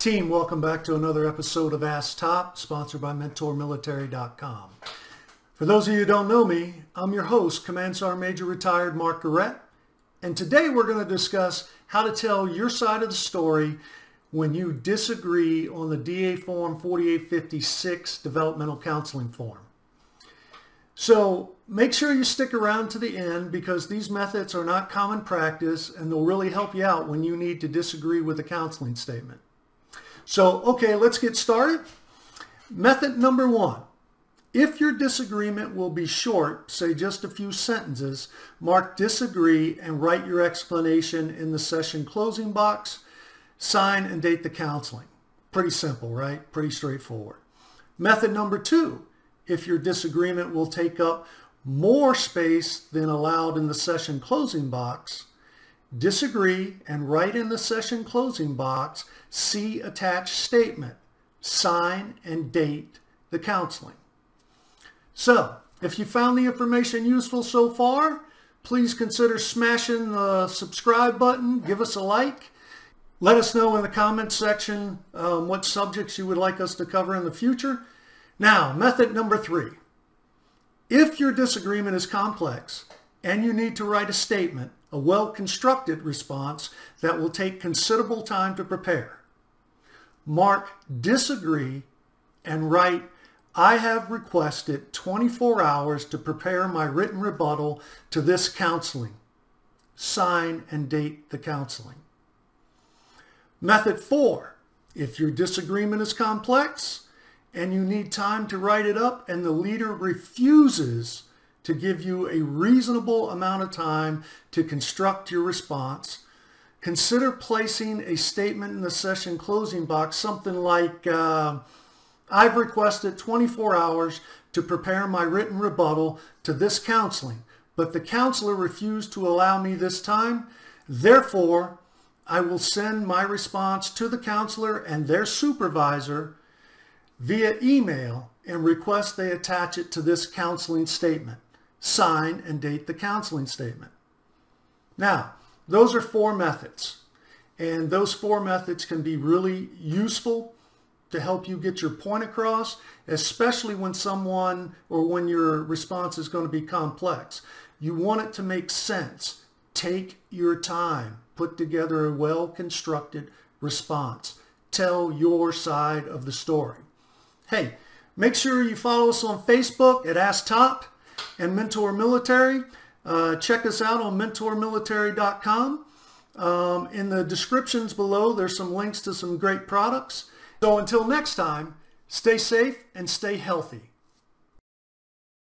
Team, welcome back to another episode of Ask Top, sponsored by MentorMilitary.com. For those of you who don't know me, I'm your host, Command Sergeant Major Retired Mark Garrett, and today we're going to discuss how to tell your side of the story when you disagree on the DA Form 4856 Developmental Counseling Form. So make sure you stick around to the end because these methods are not common practice and they'll really help you out when you need to disagree with a counseling statement. So, okay, let's get started. Method number one. If your disagreement will be short, say just a few sentences, mark disagree and write your explanation in the session closing box, sign and date the counseling. Pretty simple, right? Pretty straightforward. Method number two. If your disagreement will take up more space than allowed in the session closing box, disagree and write in the session closing box, see attached statement, sign and date the counseling. So, if you found the information useful so far, please consider smashing the subscribe button, give us a like. Let us know in the comments section what subjects you would like us to cover in the future. Now, method number three. If your disagreement is complex and you need to write a statement, a well-constructed response that will take considerable time to prepare, mark disagree and write, I have requested 24 hours to prepare my written rebuttal to this counseling. Sign and date the counseling. Method four. If your disagreement is complex and you need time to write it up and the leader refuses to give you a reasonable amount of time to construct your response, consider placing a statement in the session closing box, something like, I've requested 24 hours to prepare my written rebuttal to this counseling, but the counselor refused to allow me this time. Therefore, I will send my response to the counselor and their supervisor via email and request they attach it to this counseling statement. Sign and date the counseling statement. Now, those are four methods, and those four methods can be really useful to help you get your point across, especially when someone or when your response is going to be complex. You want it to make sense. Take your time. Put together a well-constructed response. Tell your side of the story. Hey, make sure you follow us on Facebook at Ask Top and Mentor Military. Check us out on MentorMilitary.com. In the descriptions below, there's some links to some great products. So until next time, stay safe and stay healthy.